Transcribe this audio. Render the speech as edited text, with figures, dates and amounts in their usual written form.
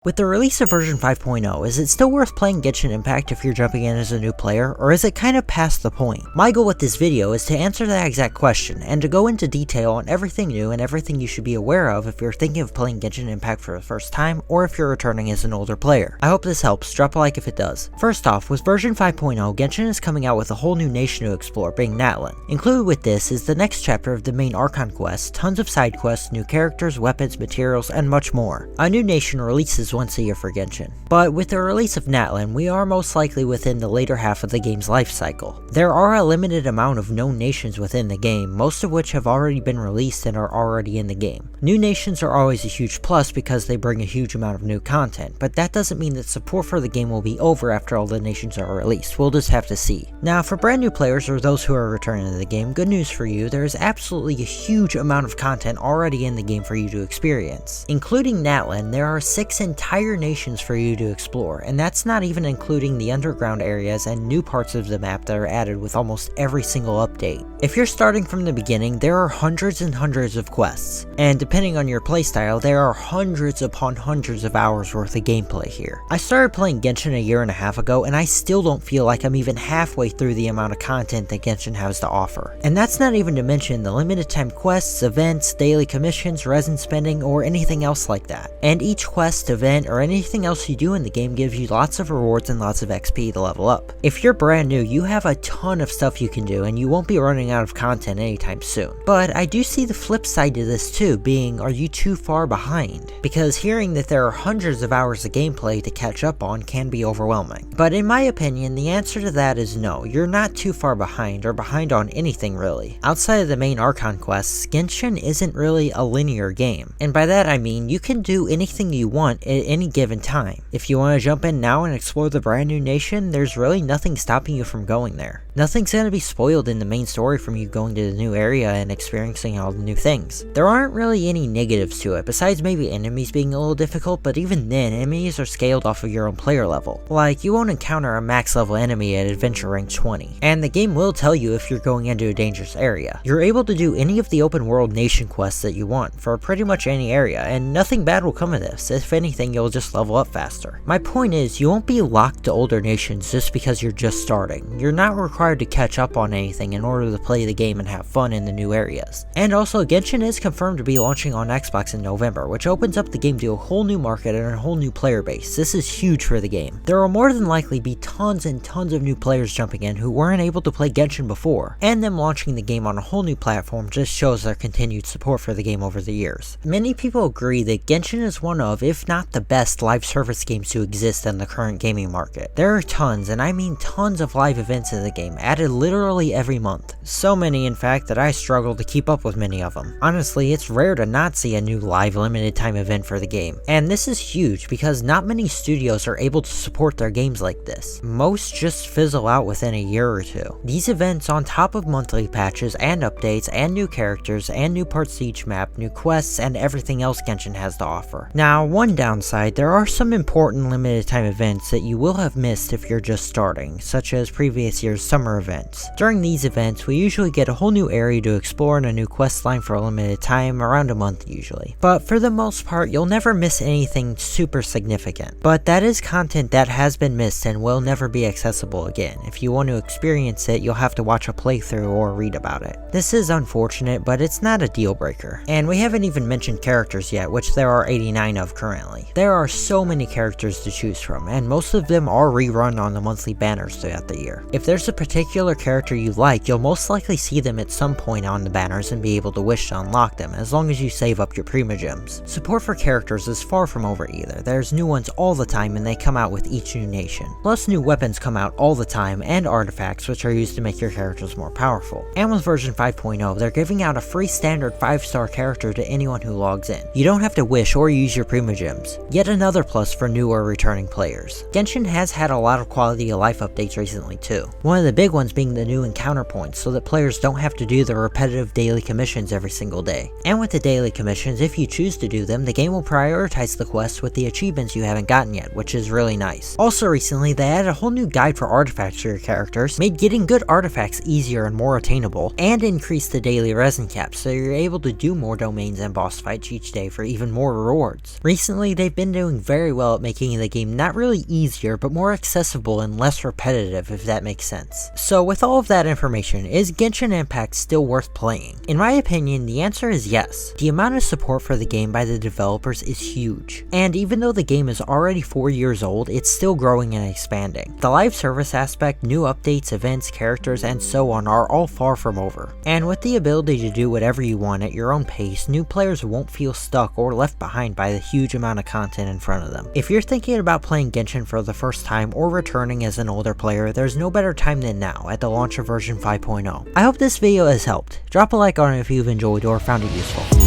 With the release of version 5.0, is it still worth playing Genshin Impact if you're jumping in as a new player, or is it kind of past the point? My goal with this video is to answer that exact question, and to go into detail on everything new and everything you should be aware of if you're thinking of playing Genshin Impact for the first time, or if you're returning as an older player. I hope this helps, drop a like if it does. First off, with version 5.0, Genshin is coming out with a whole new nation to explore, being Natlan. Included with this is the next chapter of the main Archon quest, tons of side quests, new characters, weapons, materials, and much more. A new nation releases once a year for Genshin. But with the release of Natlan, we are most likely within the later half of the game's life cycle. There are a limited amount of known nations within the game, most of which have already been released and are already in the game. New nations are always a huge plus because they bring a huge amount of new content, but that doesn't mean that support for the game will be over after all the nations are released. We'll just have to see. Now, for brand new players or those who are returning to the game, good news for you, there is absolutely a huge amount of content already in the game for you to experience. Including Natlan, there are 6 entire nations for you to explore, and that's not even including the underground areas and new parts of the map that are added with almost every single update. If you're starting from the beginning, there are hundreds and hundreds of quests, and depending on your playstyle, there are hundreds upon hundreds of hours worth of gameplay here. I started playing Genshin a year and a half ago, and I still don't feel like I'm even halfway through the amount of content that Genshin has to offer. And that's not even to mention the limited time quests, events, daily commissions, resin spending, or anything else like that. And each quest, event, or anything else you do in the game gives you lots of rewards and lots of XP to level up. If you're brand new, you have a ton of stuff you can do, and you won't be running out of content anytime soon. But I do see the flip side to this too, being, are you too far behind? Because hearing that there are hundreds of hours of gameplay to catch up on can be overwhelming. But in my opinion, the answer to that is no, you're not too far behind, or behind on anything really. Outside of the main Archon quests, Genshin isn't really a linear game. And by that I mean, you can do anything you want at any given time. If you want to jump in now and explore the brand new nation, there's really nothing stopping you from going there. Nothing's going to be spoiled in the main story from you going to the new area and experiencing all the new things. There aren't really any negatives to it, besides maybe enemies being a little difficult, but even then, enemies are scaled off of your own player level. Like, you won't encounter a max level enemy at adventure rank 20, and the game will tell you if you're going into a dangerous area. You're able to do any of the open world nation quests that you want for pretty much any area, and nothing bad will come of this. If anything, you'll just level up faster. My point is, you won't be locked to older nations just because you're just starting. You're not required to catch up on anything in order to play the game and have fun in the new areas. And also, Genshin is confirmed to be launching on Xbox in November, which opens up the game to a whole new market and a whole new player base. This is huge for the game. There will more than likely be tons and tons of new players jumping in who weren't able to play Genshin before, and them launching the game on a whole new platform just shows their continued support for the game over the years. Many people agree that Genshin is one of, if not the best, live service games to exist in the current gaming market. There are tons, and I mean tons of live events in the game, added literally every month. So many in fact that I struggle to keep up with many of them. Honestly, it's rare to not see a new live limited time event for the game. And this is huge because not many studios are able to support their games like this. Most just fizzle out within a year or two. These events, on top of monthly patches and updates and new characters and new parts to each map, new quests, and everything else Genshin has to offer. Now, one downside, there are some important limited time events that you will have missed if you're just starting, such as previous year's summer events. During these events, we usually get a whole new area to explore and a new quest line for a limited time, around a month usually. But for the most part, you'll never miss anything super significant. But that is content that has been missed and will never be accessible again. If you want to experience it, you'll have to watch a playthrough or read about it. This is unfortunate, but it's not a deal breaker. And we haven't even mentioned characters yet, which there are 89 of currently. There are so many characters to choose from, and most of them are rerun on the monthly banners throughout the year. If there's a particular character you like, you'll most likely see them at some point on the banners and be able to wish to unlock them, as long as you save up your primogems. Support for characters is far from over either. There's new ones all the time, and they come out with each new nation. Plus, new weapons come out all the time, and artifacts, which are used to make your characters more powerful. And with version 5.0, they're giving out a free standard 5-star character to anyone who logs in. You don't have to wish or use your primogems. Yet another plus for new or returning players. Genshin has had a lot of quality of life updates recently too. One of the big ones being the new encounter points, so that players don't have to do the repetitive daily commissions every single day. And with the daily commissions, if you choose to do them, the game will prioritize the quests with the achievements you haven't gotten yet, which is really nice. Also recently, they added a whole new guide for artifacts for your characters, made getting good artifacts easier and more attainable, and increased the daily resin cap so you're able to do more domains and boss fights each day for even more rewards. Recently, they've been doing very well at making the game not really easier, but more accessible and less repetitive, if that makes sense. So with all of that information, is Genshin Impact still worth playing? In my opinion, the answer is yes. The amount of support for the game by the developers is huge, and even though the game is already 4 years old, it's still growing and expanding. The live service aspect, new updates, events, characters, and so on are all far from over. And with the ability to do whatever you want at your own pace, new players won't feel stuck or left behind by the huge amount of content in front of them. If you're thinking about playing Genshin for the first time or returning as an older player, there's no better time than now at the launch of version 5.0. I hope this video has helped. Drop a like on it if you've enjoyed or found it useful.